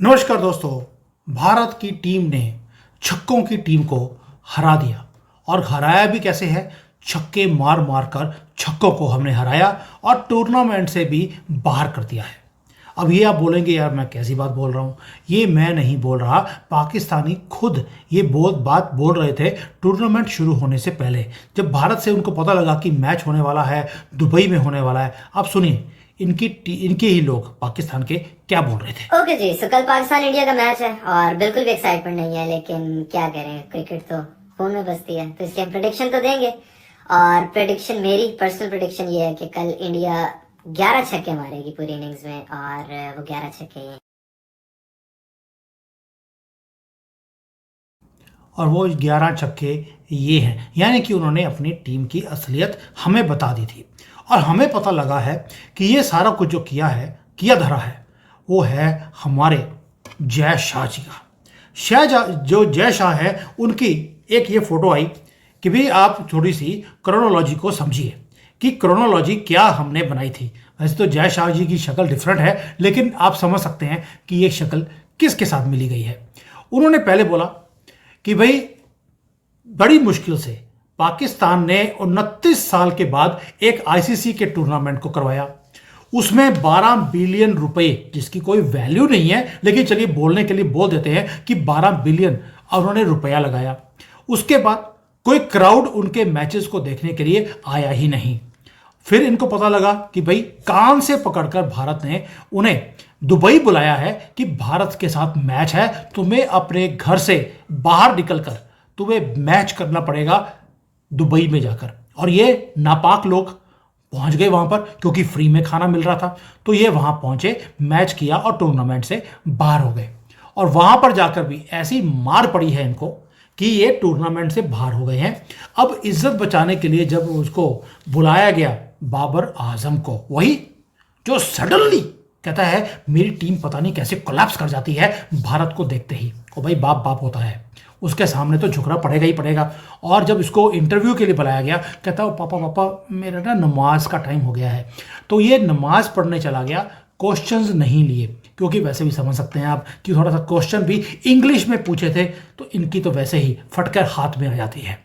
नमस्कार दोस्तों। भारत की टीम ने छक्कों की टीम को हरा दिया और हराया भी कैसे है। छक्के मार मार कर छक्कों को हमने हराया और टूर्नामेंट से भी बाहर कर दिया है। अब ये आप बोलेंगे यार मैं कैसी बात बोल रहा हूँ। ये मैं नहीं बोल रहा, पाकिस्तानी खुद ये बात बोल रहे थे टूर्नामेंट शुरू होने से पहले, जब भारत से उनको पता लगा कि मैच होने वाला है, दुबई में होने वाला है। आप सुनिए इनके ही लोग पाकिस्तान के क्या बोल रहे थे। ओके जी, कल पाकिस्तान इंडिया का मैच है और बिल्कुल भी एक्साइटमेंट नहीं है, लेकिन क्या करें, क्रिकेट तो खून में बसती है, तो इसके हम प्रेडिक्शन तो देंगे। और प्रेडिक्शन, मेरी पर्सनल प्रेडिक्शन ये है कि कल इंडिया 11 छक्के मारेगी पूरी इनिंग्स में, और वो 11 छक्के ही। और वो 11 छक्के ये हैं, यानी कि उन्होंने अपनी टीम की असलियत हमें बता दी थी। और हमें पता लगा है कि ये सारा कुछ जो किया धरा है वो है हमारे जय शाह जी का। जो जय शाह है उनकी एक ये फोटो आई कि भाई आप थोड़ी सी क्रोनोलॉजी को समझिए कि क्रोनोलॉजी क्या हमने बनाई थी। वैसे तो जय शाह जी की शक्ल डिफरेंट है, लेकिन आप समझ सकते हैं कि ये शक्ल किसके साथ मिली गई है। उन्होंने पहले बोला कि भाई बड़ी मुश्किल से पाकिस्तान ने 29 साल के बाद एक आईसीसी के टूर्नामेंट को करवाया। उसमें 12 बिलियन रुपए, जिसकी कोई वैल्यू नहीं है, लेकिन चलिए बोलने के लिए बोल देते हैं कि 12 बिलियन उन्होंने रुपया लगाया। उसके बाद कोई क्राउड उनके मैचेस को देखने के लिए आया ही नहीं। फिर इनको पता लगा कि भाई कान से पकड़कर भारत ने उन्हें दुबई बुलाया है कि भारत के साथ मैच है, तुम्हें अपने घर से बाहर निकलकर तुम्हें मैच करना पड़ेगा दुबई में जाकर। और ये नापाक लोग पहुंच गए वहां पर, क्योंकि फ्री में खाना मिल रहा था, तो ये वहां पहुंचे, मैच किया और टूर्नामेंट से बाहर हो गए। और वहां पर जाकर भी ऐसी मार पड़ी है इनको कि ये टूर्नामेंट से बाहर हो गए हैं। अब इज्जत बचाने के लिए जब उसको बुलाया गया बाबर आजम को, वही जो सडनली कहता है मेरी टीम पता नहीं कैसे कोलैप्स कर जाती है भारत को देखते ही। ओ भाई, बाप बाप होता है, उसके सामने तो झुकना पड़ेगा ही पड़ेगा। और जब इसको इंटरव्यू के लिए बुलाया गया, कहता है पापा पापा मेरा ना नमाज का टाइम हो गया है। तो ये नमाज पढ़ने चला गया, क्वेश्चंस नहीं लिए, क्योंकि वैसे भी समझ सकते हैं आप कि थोड़ा सा क्वेश्चन भी इंग्लिश में पूछे थे, तो इनकी तो वैसे ही फटकर हाथ में आ जाती है।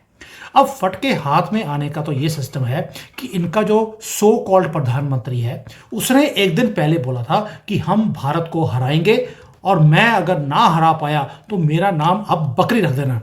अब फटके हाथ में आने का तो ये सिस्टम है कि इनका जो सो कॉल्ड प्रधानमंत्री है, उसने एक दिन पहले बोला था कि हम भारत को हराएंगे, और मैं अगर ना हरा पाया तो मेरा नाम अब बकरी रख देना।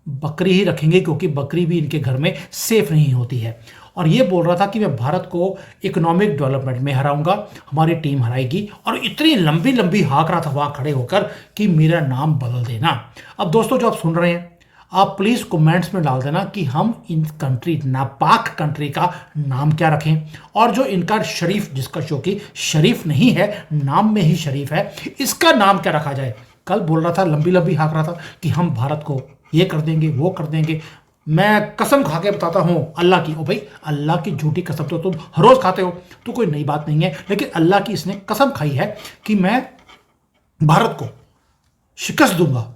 बकरी ही रखेंगे, क्योंकि बकरी भी इनके घर में सेफ नहीं होती है। और ये बोल रहा था कि मैं भारत को इकोनॉमिक डेवलपमेंट में हराऊंगा, हमारी टीम हराएगी। और इतनी लंबी लंबी हाँक रहा था वहाँ खड़े होकर कि मेरा नाम बदल देना। अब दोस्तों जो आप सुन रहे हैं, आप प्लीज़ कमेंट्स में डाल देना कि हम इन कंट्री, नापाक कंट्री का नाम क्या रखें। और जो इनका शरीफ, जिसका जो कि शरीफ नहीं है, नाम में ही शरीफ है, इसका नाम क्या रखा जाए। कल बोल रहा था, लंबी लंबी हाँक रहा था कि हम भारत को ये कर देंगे, वो कर देंगे। मैं कसम खा के बताता हूँ अल्लाह की। ओ भाई, अल्लाह की झूठी कसम तो तुम हर रोज़ खाते हो, तो कोई नई बात नहीं है, लेकिन अल्लाह की इसने कसम खाई है कि मैं भारत को शिकस्त दूंगा।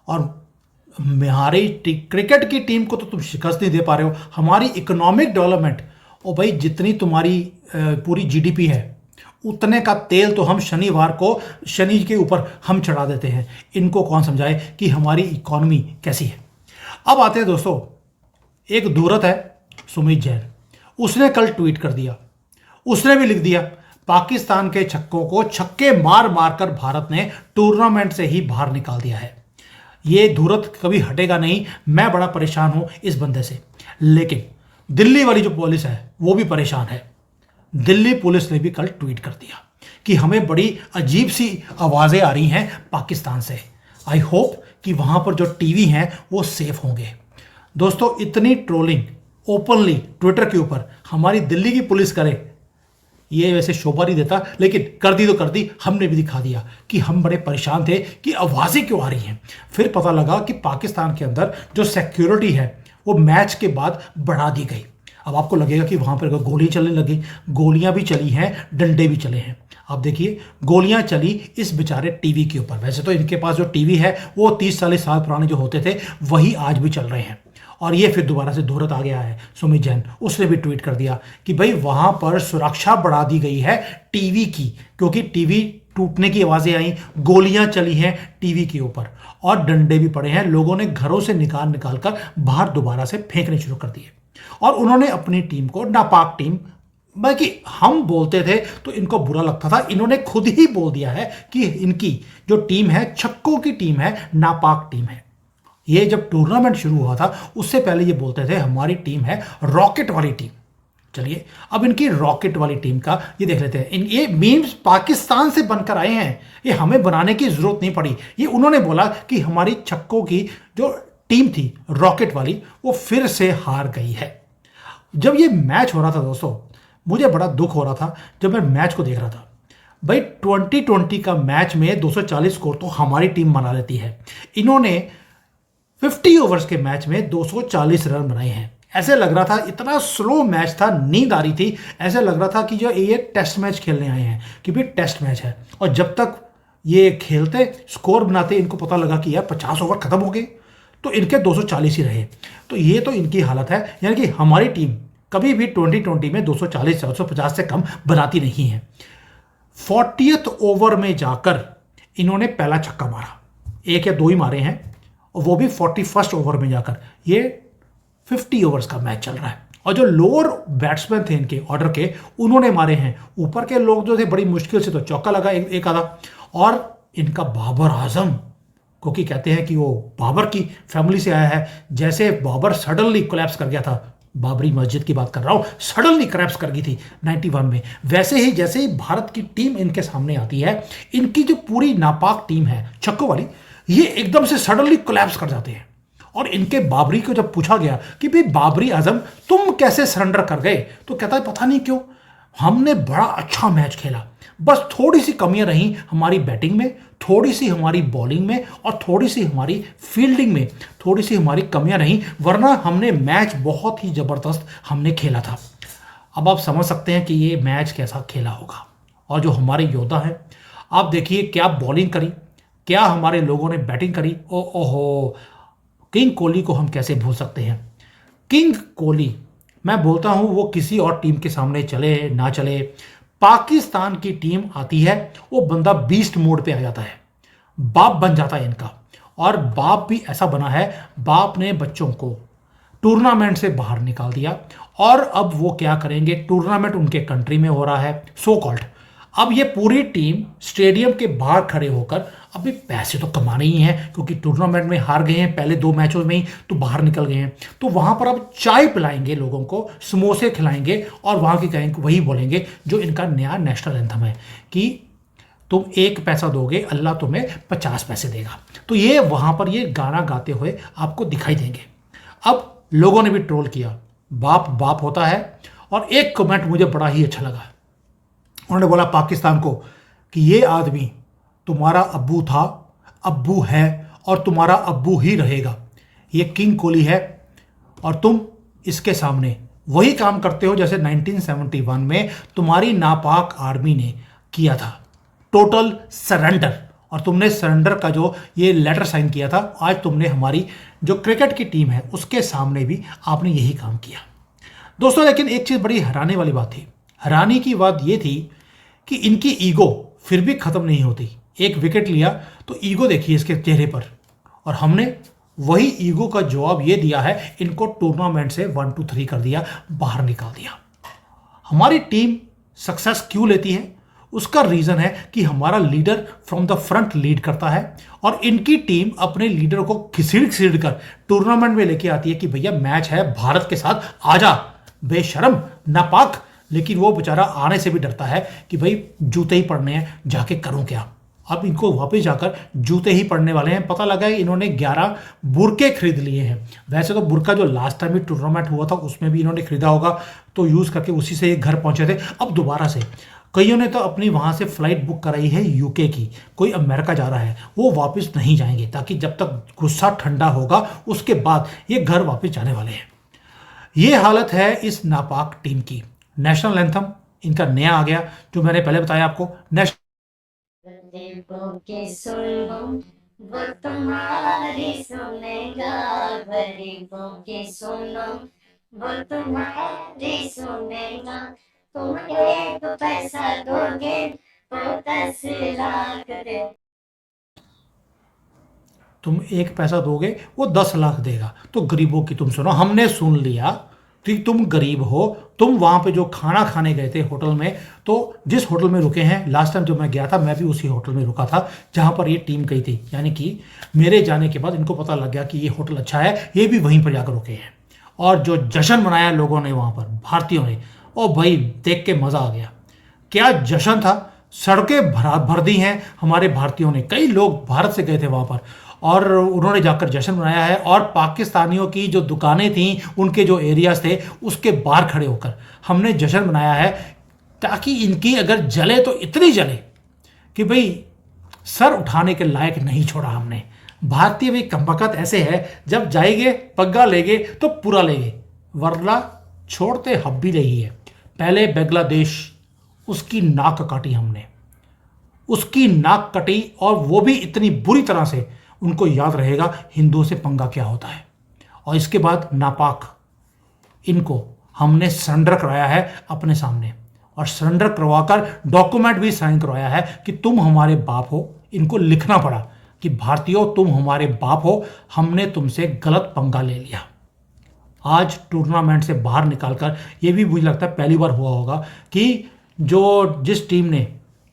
और हमारी क्रिकेट की टीम को तो तुम शिकस्त नहीं दे पा रहे हो, हमारी इकोनॉमिक डेवलपमेंट, ओ भाई जितनी तुम्हारी पूरी जीडीपी है, उतने का तेल तो हम शनिवार को शनि के ऊपर हम चढ़ा देते हैं। इनको कौन समझाए कि हमारी इकोनॉमी कैसी है। अब आते हैं दोस्तों, एक धूरत है सुमित जैन, उसने कल ट्वीट कर दिया, उसने भी लिख दिया पाकिस्तान के छक्कों को छक्के मार मार कर भारत ने टूर्नामेंट से ही बाहर निकाल दिया है। ये धूरत कभी हटेगा नहीं। मैं बड़ा परेशान हूं इस बंदे से, लेकिन दिल्ली वाली जो पुलिस है वो भी परेशान है। दिल्ली पुलिस ने भी कल ट्वीट कर दिया कि हमें बड़ी अजीब सी आवाज़ें आ रही हैं पाकिस्तान से। आई होप कि वहाँ पर जो टीवी हैं वो सेफ होंगे। दोस्तों, इतनी ट्रोलिंग ओपनली ट्विटर के ऊपर हमारी दिल्ली की पुलिस करे, ये वैसे शोभा नहीं देता, लेकिन कर दी तो कर दी। हमने भी दिखा दिया कि हम बड़े परेशान थे कि आवाज़ें क्यों आ रही हैं। फिर पता लगा कि पाकिस्तान के अंदर जो सिक्योरिटी है वो मैच के बाद बढ़ा दी गई। अब आपको लगेगा कि वहाँ पर गोली चलने लगी, गोलियाँ भी चली हैं, डंडे भी चले हैं। आप देखिए, गोलियाँ चली इस बेचारे टीवी के ऊपर। वैसे तो इनके पास जो टीवी है वो 30-40 साल पुराने जो होते थे वही आज भी चल रहे हैं। और ये फिर दोबारा से धूरत आ गया है सुमित जैन, उसने भी ट्वीट कर दिया कि भाई वहाँ पर सुरक्षा बढ़ा दी गई है टीवी की, क्योंकि टीवी टूटने की आवाजें आई, गोलियां चली हैं टीवी के ऊपर और डंडे भी पड़े हैं। लोगों ने घरों से निकाल निकाल कर बाहर दोबारा से फेंकने शुरू कर दिए और उन्होंने अपनी टीम को नापाक टीम, बाकी हम बोलते थे तो इनको बुरा लगता था, इन्होंने खुद ही बोल दिया है कि इनकी जो टीम है छक्कों की टीम है, नापाक टीम है। ये जब टूर्नामेंट शुरू हुआ था उससे पहले ये बोलते थे हमारी टीम है रॉकेट वाली टीम। चलिए अब इनकी रॉकेट वाली टीम का ये देख लेते हैं। ये मीम्स पाकिस्तान से बनकर आए हैं, ये हमें बनाने की जरूरत नहीं पड़ी। ये उन्होंने बोला कि हमारी छक्कों की जो टीम थी रॉकेट वाली वो फिर से हार गई है। जब ये मैच हो रहा था दोस्तों, मुझे बड़ा दुख हो रहा था जब मैं मैच को देख रहा था। भाई 2020 का मैच में 240 स्कोर तो हमारी टीम बना लेती है, इन्होंने 50 ओवर्स के मैच में 240 रन बनाए हैं। ऐसे लग रहा था, इतना स्लो मैच था, नींद आ रही थी, ऐसे लग रहा था कि जो ये टेस्ट मैच खेलने आए हैं, कि भाई टेस्ट मैच है। और जब तक ये खेलते स्कोर बनाते इनको पता लगा कि यार 50 ओवर खत्म हो गए, तो इनके 240 ही रहे। तो ये तो इनकी हालत है, यानी कि हमारी टीम कभी भी 2020 में 240 450 से कम बनाती नहीं है। 40th ओवर में जाकर इन्होंने पहला छक्का मारा, एक या दो ही मारे हैं, और वो भी 41st ओवर में जाकर। ये 50 ओवर्स का मैच चल रहा है और जो लोअर बैट्समैन थे इनके ऑर्डर के, उन्होंने मारे हैं। ऊपर के लोग जो थे बड़ी मुश्किल से तो चौका लगा एक आधा। और इनका बाबर आजम, क्योंकि कहते हैं कि वो बाबर की फैमिली से आया है, जैसे बाबर सडनली कोलैप्स कर गया था, बाबरी मस्जिद की बात कर रहा हूं, सडनली क्रैप्स कर गई थी 91 में, वैसे ही जैसे ही भारत की टीम इनके सामने आती है, इनकी जो पूरी नापाक टीम है छक्कों वाली, ये एकदम से सडनली कोलैप्स कर जाते हैं। और इनके बाबरी को जब पूछा गया कि भाई बाबरी आजम तुम कैसे सरेंडर कर गए, तो कहता है पता नहीं क्यों, हमने बड़ा अच्छा मैच खेला, बस थोड़ी सी कमियां रही हमारी बैटिंग में, थोड़ी सी हमारी बॉलिंग में और थोड़ी सी हमारी फील्डिंग में, थोड़ी सी हमारी कमियां रही, वरना हमने मैच बहुत ही जबरदस्त हमने खेला था। अब आप समझ सकते हैं कि ये मैच कैसा खेला होगा। और जो हमारे योद्धा हैं, आप देखिए क्या बॉलिंग करी, क्या हमारे लोगों ने बैटिंग करी। ओहो, किंग कोहली को हम कैसे भूल सकते हैं। किंग कोहली, मैं बोलता हूं वो किसी और टीम के सामने चले ना चले, पाकिस्तान की टीम आती है वो बंदा बीस्ट मोड पे आ जाता है, बाप बन जाता है इनका। और बाप भी ऐसा बना है, बाप ने बच्चों को टूर्नामेंट से बाहर निकाल दिया और अब वो क्या करेंगे, टूर्नामेंट उनके कंट्री में हो रहा है सो कॉल्ड। अब ये पूरी टीम स्टेडियम के बाहर खड़े होकर अभी पैसे तो कमाने ही हैं, क्योंकि टूर्नामेंट में हार गए हैं पहले 2 मैचों में ही, तो बाहर निकल गए हैं। तो वहां पर अब चाय पिलाएंगे लोगों को, समोसे खिलाएंगे और वहां की कहेंगे, वही बोलेंगे जो इनका नया नेशनल एंथम है कि तुम 1 पैसा दोगे, अल्लाह तुम्हें 50 पैसे देगा। तो ये वहां पर ये गाना गाते हुए आपको दिखाई देंगे। अब लोगों ने भी ट्रोल किया, बाप बाप होता है। और एक कमेंट मुझे बड़ा ही अच्छा लगा, उन्होंने बोला पाकिस्तान को कि ये आदमी तुम्हारा अब्बू था, अब्बू है और तुम्हारा अब्बू ही रहेगा। ये किंग कोहली है और तुम इसके सामने वही काम करते हो जैसे 1971 में तुम्हारी नापाक आर्मी ने किया था, टोटल सरेंडर। और तुमने सरेंडर का जो ये लेटर साइन किया था, आज तुमने हमारी जो क्रिकेट की टीम है उसके सामने भी आपने यही काम किया दोस्तों। लेकिन एक चीज़ बड़ी हैरानी वाली बात थी, हैरानी की बात यह थी कि इनकी ईगो फिर भी खत्म नहीं होती। एक विकेट लिया तो ईगो देखिए इसके चेहरे पर, और हमने वही ईगो का जवाब ये दिया है, इनको टूर्नामेंट से 1 2 3 कर दिया, बाहर निकाल दिया। हमारी टीम सक्सेस क्यों लेती है, उसका रीजन है कि हमारा leader from the front lead करता है और इनकी टीम अपने लीडर को घसीड़ घसीड़ कर टूर्नामेंट में लेके आती है कि भैया मैच है भारत के साथ, आजा बेशरम नापाक। लेकिन वो बेचारा आने से भी डरता है कि भाई जूते ही पड़ने हैं, जाके करूं क्या। अब इनको वापस जाकर जूते ही पड़ने वाले हैं। पता लगा है इन्होंने 11 बुरके खरीद लिए हैं। वैसे तो बुरका जो लास्ट टाइम भी टूर्नामेंट हुआ था उसमें भी इन्होंने खरीदा होगा, तो यूज करके उसी से घर पहुंचे थे। अब दोबारा से कईयों ने तो अपनी वहां से फ्लाइट बुक कराई है यूके की, कोई अमेरिका जा रहा है, वो वापस नहीं जाएंगे, ताकि जब तक गुस्सा ठंडा होगा उसके बाद ये घर वापस जाने वाले हैं। ये हालत है इस नापाक टीम की। नेशनल एंथम इनका नया आ गया, जो मैंने पहले बताया आपको। नेशनल के सुनो वो तुम्हारी सुनेगा, गरीबों के सुनो वो तुम्हारी सुनेगा। तुम एक पैसा दोगे तुम 1 पैसा दोगे वो 10 लाख देगा। तो गरीबों की तुम सुनो, हमने सुन लिया कि तुम गरीब हो। तुम वहां पे जो खाना खाने गए थे होटल में, तो जिस होटल में रुके हैं, लास्ट टाइम जब मैं गया था मैं भी उसी होटल में रुका था जहां पर ये टीम गई थी। यानी कि मेरे जाने के बाद इनको पता लग गया कि ये होटल अच्छा है, ये भी वहीं पर जाकर रुके हैं। और जो जश्न मनाया लोगों ने वहां पर, भारतीयों ने, ओ भाई देख के मजा आ गया। क्या जश्न था। सड़कें भर दी हैं हमारे भारतीयों ने। कई लोग भारत से गए थे वहां पर और उन्होंने जाकर जश्न मनाया है। और पाकिस्तानियों की जो दुकानें थीं, उनके जो एरियाज थे, उसके बाहर खड़े होकर हमने जश्न मनाया है, ताकि इनकी अगर जले तो इतनी जले कि भाई सर उठाने के लायक नहीं छोड़ा हमने। भारतीय भी कमबख्त ऐसे है, जब जाएंगे पग्गा लेंगे तो पूरा लेंगे, वरना छोड़ते हब्बी नहीं है। पहले बांग्लादेश, उसकी नाक काटी हमने, उसकी नाक कटी, और वो भी इतनी बुरी तरह से, उनको याद रहेगा हिंदुओं से पंगा क्या होता है। और इसके बाद नापाक, इनको हमने सरेंडर कराया है अपने सामने, और सरेंडर करवाकर डॉक्यूमेंट भी साइन करवाया है कि तुम हमारे बाप हो। इनको लिखना पड़ा कि भारतीयों तुम हमारे बाप हो, हमने तुमसे गलत पंगा ले लिया। आज टूर्नामेंट से बाहर निकालकर, ये भी मुझे लगता है पहली बार हुआ होगा कि जिस टीम ने,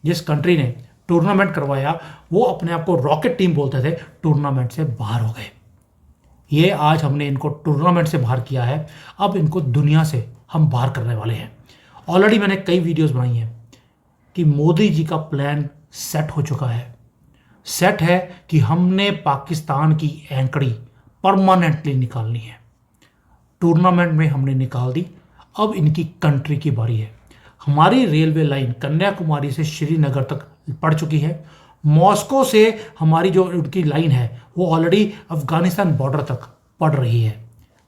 जिस कंट्री ने टूर्नामेंट करवाया, वो अपने आप को रॉकेट टीम बोलते थे, टूर्नामेंट से बाहर हो गए। ये आज हमने इनको टूर्नामेंट से बाहर किया है। अब इनको दुनिया से हम बाहर करने वाले हैं। ऑलरेडी मैंने कई वीडियोस बनाई हैं कि मोदी जी का प्लान सेट हो चुका है। सेट है कि हमने पाकिस्तान की एंकड़ी परमानेंटली निकालनी है। टूर्नामेंट में हमने निकाल दी, अब इनकी कंट्री की बारी है। हमारी रेलवे लाइन कन्याकुमारी से श्रीनगर तक पड़ चुकी है। मॉस्को से हमारी जो उनकी लाइन है वो ऑलरेडी अफगानिस्तान बॉर्डर तक पड़ रही है।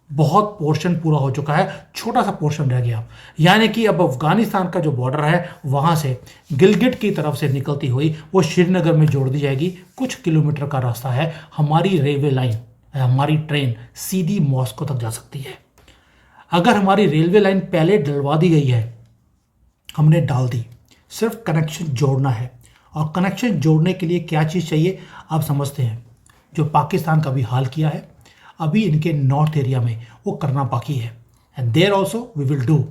बहुत पोर्शन पूरा हो चुका है, छोटा सा पोर्शन रह गया। यानी कि अब अफगानिस्तान का जो बॉर्डर है वहाँ से गिलगिट की तरफ से निकलती हुई वो श्रीनगर में जोड़ दी जाएगी। कुछ किलोमीटर का रास्ता है। हमारी रेलवे लाइन, हमारी ट्रेन सीधी मॉस्को तक जा सकती है। अगर हमारी रेलवे लाइन पहले डलवा दी गई है, हमने डाल दी, सिर्फ कनेक्शन जोड़ना है। और कनेक्शन जोड़ने के लिए क्या चीज़ चाहिए आप समझते हैं। जो पाकिस्तान का भी हाल किया है, अभी इनके नॉर्थ एरिया में वो करना बाकी है। And there also we will do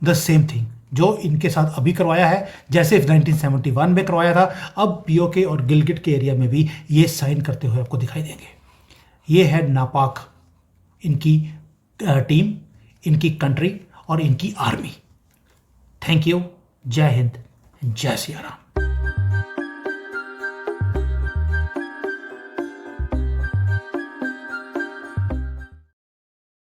the same thing जो इनके साथ अभी करवाया है, जैसे 1971 में करवाया था। अब पीओके और गिलगिट के एरिया में भी ये साइन करते हुए आपको दिखाई देंगे। ये है नापाक, इनकी टीम, इनकी कंट्री और इनकी आर्मी। Thank you. जय हिंद, जय सिया राम।